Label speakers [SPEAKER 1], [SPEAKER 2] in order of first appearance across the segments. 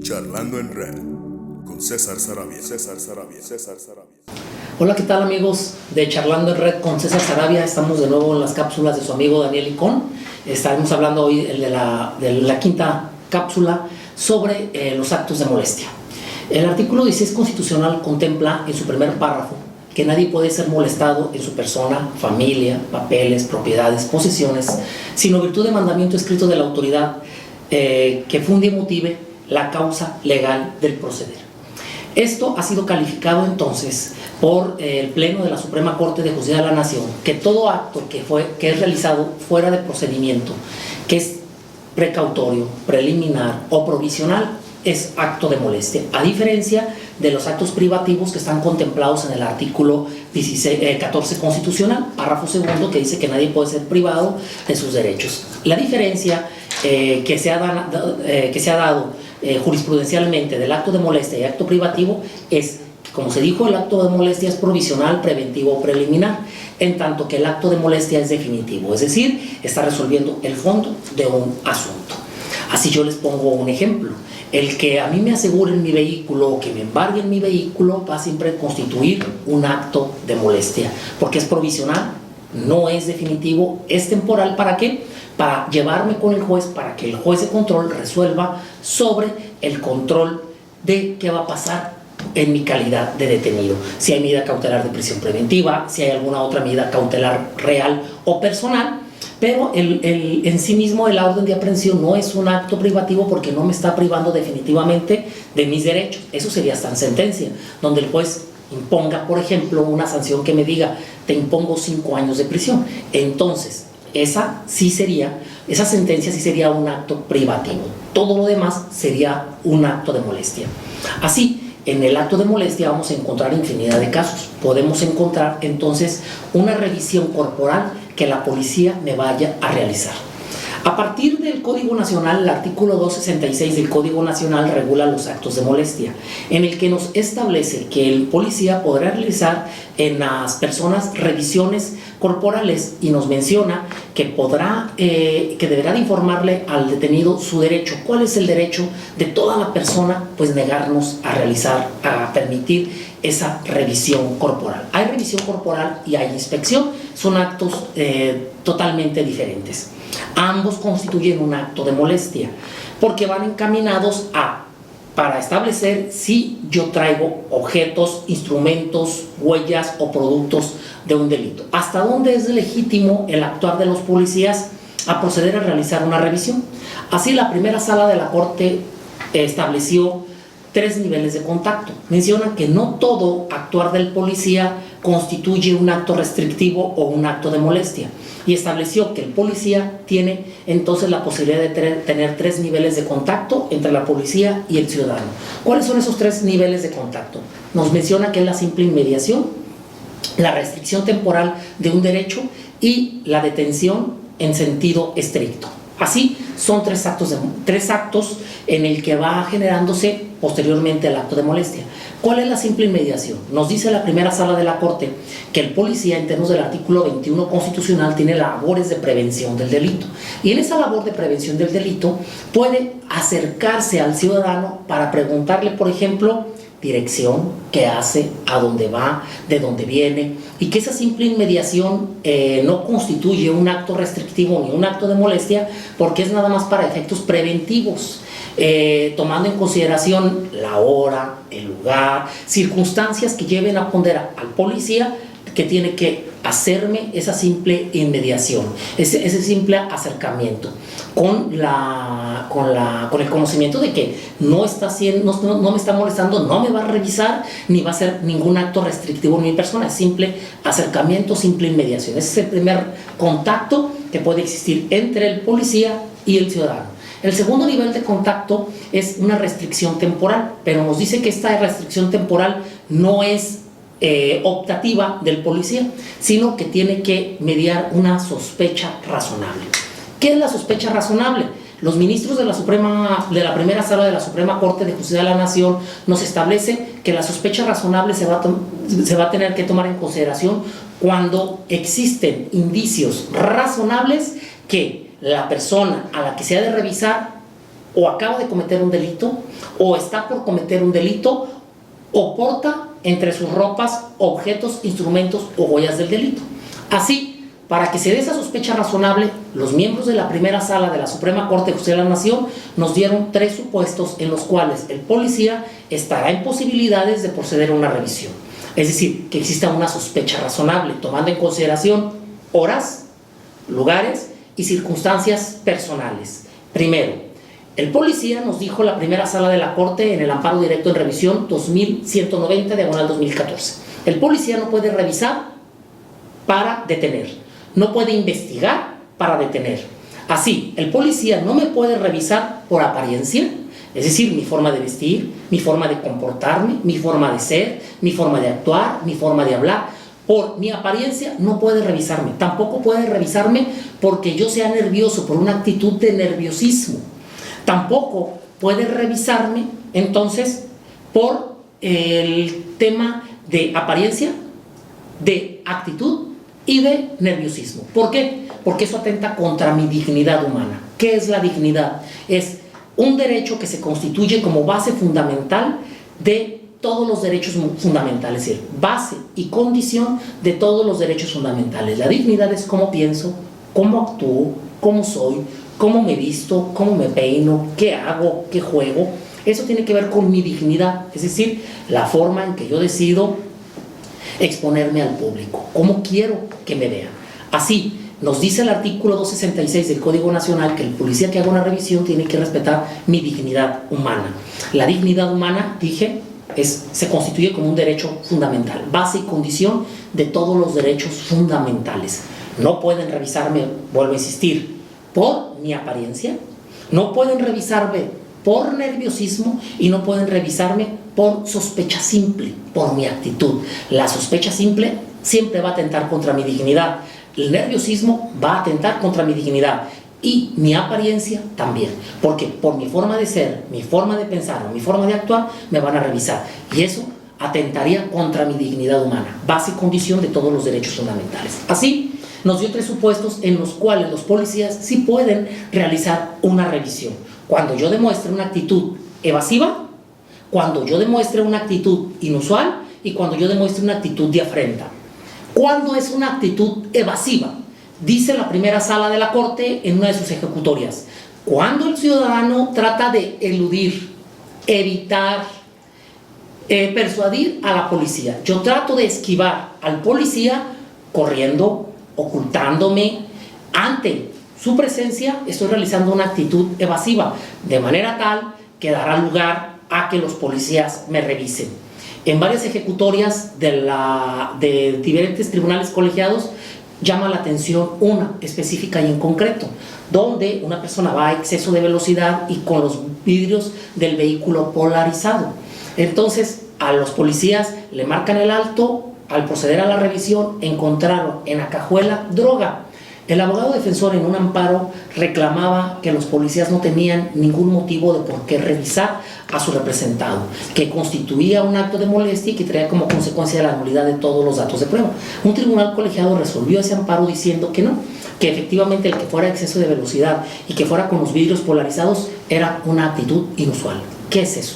[SPEAKER 1] Charlando en Red con César Saravia.
[SPEAKER 2] Hola, ¿qué tal amigos de Charlando en Red con César Saravia? Estamos de nuevo en las cápsulas de su amigo Daniel Icón. Estaremos hablando hoy de la quinta cápsula sobre los actos de molestia. El artículo 16 constitucional contempla en su primer párrafo que nadie puede ser molestado en su persona, familia, papeles, propiedades, posesiones, sino virtud de mandamiento escrito de la autoridad que funde y motive la causa legal del proceder. Esto ha sido calificado entonces por el Pleno de la Suprema Corte de Justicia de la Nación, que todo acto que es realizado fuera de procedimiento, que es precautorio, preliminar o provisional, es acto de molestia, a diferencia de los actos privativos que están contemplados en el artículo 14 constitucional, párrafo segundo, que dice que nadie puede ser privado de sus derechos. La diferencia que se ha dado jurisprudencialmente del acto de molestia y acto privativo es que, como se dijo, el acto de molestia es provisional, preventivo o preliminar, en tanto que el acto de molestia es definitivo, es decir, está resolviendo el fondo de un asunto. Así yo les pongo un ejemplo. El que a mí me aseguren mi vehículo o que me embarguen mi vehículo va siempre a constituir un acto de molestia, porque es provisional, no es definitivo, es temporal. ¿Para qué? Para llevarme con el juez, para que el juez de control resuelva sobre el control de qué va a pasar en mi calidad de detenido. Si hay medida cautelar de prisión preventiva, si hay alguna otra medida cautelar real o personal. Pero en sí mismo la orden de aprehensión no es un acto privativo porque no me está privando definitivamente de mis derechos. Eso sería hasta en sentencia, donde el juez imponga, por ejemplo, una sanción que me diga, te impongo 5 años de prisión. Entonces, esa sentencia sí sería un acto privativo. Todo lo demás sería un acto de molestia. Así, en el acto de molestia vamos a encontrar infinidad de casos. Podemos encontrar entonces una revisión corporal que la policía me vaya a realizar. A partir del Código Nacional, el artículo 266 del Código Nacional regula los actos de molestia, en el que nos establece que el policía podrá realizar en las personas revisiones corporales y nos menciona que deberá de informarle al detenido su derecho. ¿Cuál es el derecho de toda la persona? Pues negarnos a permitir esa revisión corporal. Hay revisión corporal y hay inspección, son actos totalmente diferentes. Ambos constituyen un acto de molestia porque van encaminados para establecer si yo traigo objetos, instrumentos, huellas o productos de un delito. ¿Hasta dónde es legítimo el actuar de los policías a proceder a realizar una revisión? Así, la primera sala de la Corte estableció 3 niveles de contacto. Menciona que no todo actuar del policía constituye un acto restrictivo o un acto de molestia, y estableció que el policía tiene entonces la posibilidad de tener 3 niveles de contacto entre la policía y el ciudadano. ¿Cuáles son esos 3 niveles de contacto? Nos menciona que es la simple inmediación, la restricción temporal de un derecho y la detención en sentido estricto. Así, son 3 actos en el que va generándose posteriormente el acto de molestia. ¿Cuál es la simple inmediación? Nos dice la primera sala de la Corte que el policía, en términos del artículo 21 constitucional, tiene labores de prevención del delito. Y en esa labor de prevención del delito puede acercarse al ciudadano para preguntarle, por ejemplo, dirección, qué hace, a dónde va, de dónde viene, y que esa simple inmediación no constituye un acto restrictivo ni un acto de molestia, porque es nada más para efectos preventivos, tomando en consideración la hora, el lugar, circunstancias que lleven a ponderar al policía que tiene que hacerme esa simple inmediación, ese simple acercamiento, con el conocimiento de que no me está molestando, no me va a revisar, ni va a hacer ningún acto restrictivo en mi persona. Es simple acercamiento, simple inmediación. Ese es el primer contacto que puede existir entre el policía y el ciudadano. El segundo nivel de contacto es una restricción temporal, pero nos dice que esta restricción temporal no es optativa del policía, sino que tiene que mediar una sospecha razonable. ¿Qué es la sospecha razonable? Los ministros de la primera sala de la Suprema Corte de Justicia de la Nación nos establecen que la sospecha razonable se va a tener que tomar en consideración cuando existen indicios razonables que la persona a la que se ha de revisar o acaba de cometer un delito, o está por cometer un delito, o porta entre sus ropas objetos, instrumentos o huellas del delito. Así, para que se dé esa sospecha razonable, los miembros de la primera sala de la Suprema Corte de Justicia de la Nación nos dieron 3 supuestos en los cuales el policía estará en posibilidades de proceder a una revisión. Es decir, que exista una sospecha razonable, tomando en consideración horas, lugares y circunstancias personales. Primero, el policía nos dijo la primera sala de la Corte en el amparo directo en revisión 2190/2014. El policía no puede revisar para detener, no puede investigar para detener. Así, el policía no me puede revisar por apariencia, es decir, mi forma de vestir, mi forma de comportarme, mi forma de ser, mi forma de actuar, mi forma de hablar. Por mi apariencia no puede revisarme, tampoco puede revisarme porque yo sea nervioso, por una actitud de nerviosismo. Tampoco puede revisarme entonces por el tema de apariencia, de actitud y de nerviosismo. ¿Por qué? Porque eso atenta contra mi dignidad humana. ¿Qué es la dignidad? Es un derecho que se constituye como base fundamental de todos los derechos fundamentales, es decir, base y condición de todos los derechos fundamentales. La dignidad es cómo pienso, cómo actúo, cómo soy, cómo me visto, cómo me peino, qué hago, qué juego. Eso tiene que ver con mi dignidad, es decir, la forma en que yo decido exponerme al público, cómo quiero que me vean. Así, nos dice el artículo 266 del Código Nacional que el policía que haga una revisión tiene que respetar mi dignidad humana. La dignidad humana, dije, se constituye como un derecho fundamental, base y condición de todos los derechos fundamentales. No pueden revisarme, vuelvo a insistir, por mi apariencia, no pueden revisarme por nerviosismo y no pueden revisarme por sospecha simple, por mi actitud. La sospecha simple siempre va a atentar contra mi dignidad, el nerviosismo va a atentar contra mi dignidad y mi apariencia también, porque por mi forma de ser, mi forma de pensar o mi forma de actuar me van a revisar y eso atentaría contra mi dignidad humana, base y condición de todos los derechos fundamentales. Así, nos dio 3 supuestos en los cuales los policías sí pueden realizar una revisión. Cuando yo demuestre una actitud evasiva, cuando yo demuestre una actitud inusual y cuando yo demuestre una actitud de afrenta. ¿Cuándo es una actitud evasiva? Dice la primera sala de la Corte en una de sus ejecutorias. Cuando el ciudadano trata de eludir, evitar, persuadir a la policía. Yo trato de esquivar al policía corriendo, ocultándome. Ante su presencia estoy realizando una actitud evasiva, de manera tal que dará lugar a que los policías me revisen. En varias ejecutorias de diferentes tribunales colegiados llama la atención una específica y en concreto, donde una persona va a exceso de velocidad y con los vidrios del vehículo polarizado. Entonces a los policías le marcan el alto. Al proceder a la revisión encontraron en la cajuela droga. El abogado defensor en un amparo reclamaba que los policías no tenían ningún motivo de por qué revisar a su representado, que constituía un acto de molestia y que traía como consecuencia la nulidad de todos los datos de prueba. Un tribunal colegiado resolvió ese amparo diciendo que no, que efectivamente el que fuera exceso de velocidad y que fuera con los vidrios polarizados era una actitud inusual. ¿Qué es eso?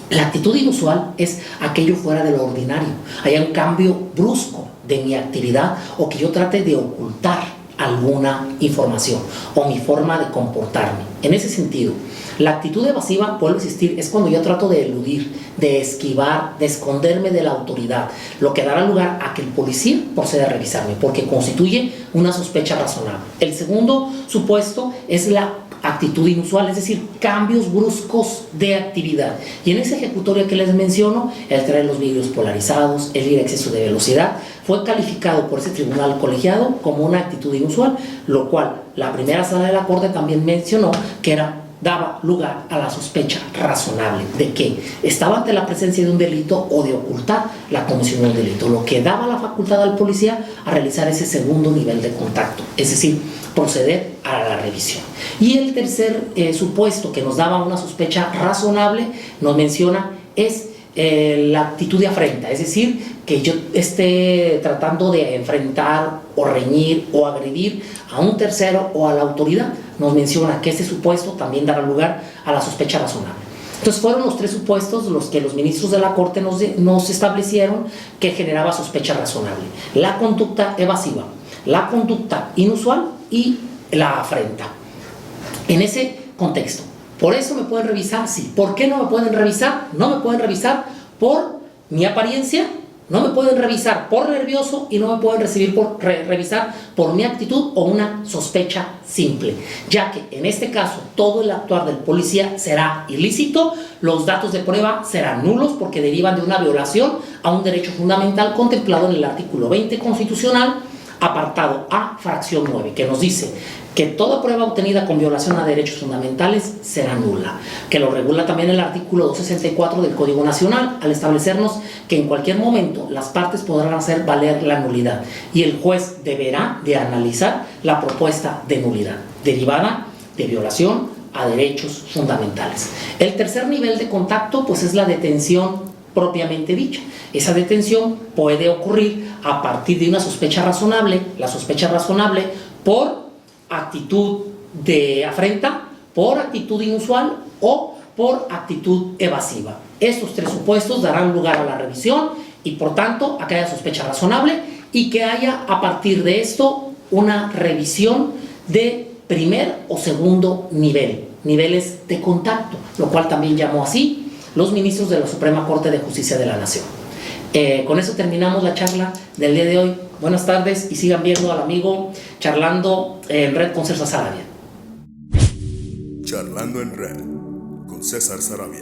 [SPEAKER 2] La actitud inusual es aquello fuera de lo ordinario. Hay un cambio brusco de mi actividad o que yo trate de ocultar alguna información o mi forma de comportarme. En ese sentido, la actitud evasiva, vuelvo a insistir, es cuando yo trato de eludir, de esquivar, de esconderme de la autoridad, lo que dará lugar a que el policía proceda a revisarme, porque constituye una sospecha razonable. El segundo supuesto es la actitud inusual, es decir, cambios bruscos de actividad. Y en esa ejecutoria que les menciono, el traer los vidrios polarizados, el ir a exceso de velocidad, fue calificado por ese tribunal colegiado como una actitud inusual, lo cual la primera sala de la Corte también mencionó que daba lugar a la sospecha razonable de que estaba ante la presencia de un delito o de ocultar la comisión de un delito, lo que daba la facultad al policía a realizar ese segundo nivel de contacto, es decir, proceder a la revisión. Y el tercer supuesto que nos daba una sospecha razonable, nos menciona, es la actitud de afrenta, es decir, que yo esté tratando de enfrentar o reñir o agredir a un tercero o a la autoridad. Nos menciona que este supuesto también dará lugar a la sospecha razonable. Entonces fueron los tres supuestos los que los ministros de la Corte nos establecieron que generaba sospecha razonable: la conducta evasiva, la conducta inusual y la afrenta. En ese contexto, por eso me pueden revisar, sí. ¿Por qué no me pueden revisar? No me pueden revisar por mi apariencia, no me pueden revisar por nervioso y no me pueden revisar por mi actitud o una sospecha simple, ya que en este caso todo el actuar del policía será ilícito, los datos de prueba serán nulos porque derivan de una violación a un derecho fundamental contemplado en el artículo 20 constitucional, apartado A, fracción 9, que nos dice que toda prueba obtenida con violación a derechos fundamentales será nula, que lo regula también el artículo 264 del Código Nacional, al establecernos que en cualquier momento las partes podrán hacer valer la nulidad y el juez deberá de analizar la propuesta de nulidad derivada de violación a derechos fundamentales. El tercer nivel de contacto pues es la detención propiamente dicha. Esa detención puede ocurrir a partir de una sospecha razonable, la sospecha razonable por actitud de afrenta, por actitud inusual o por actitud evasiva. Estos tres supuestos darán lugar a la revisión y por tanto a que haya sospecha razonable y que haya a partir de esto una revisión de primer o segundo nivel, niveles de contacto, lo cual también llamó así los ministros de la Suprema Corte de Justicia de la Nación. Con eso terminamos la charla del día de hoy. Buenas tardes y sigan viendo al amigo Charlando en Red con César Sarabia.
[SPEAKER 1] Charlando en Red con César Sarabia.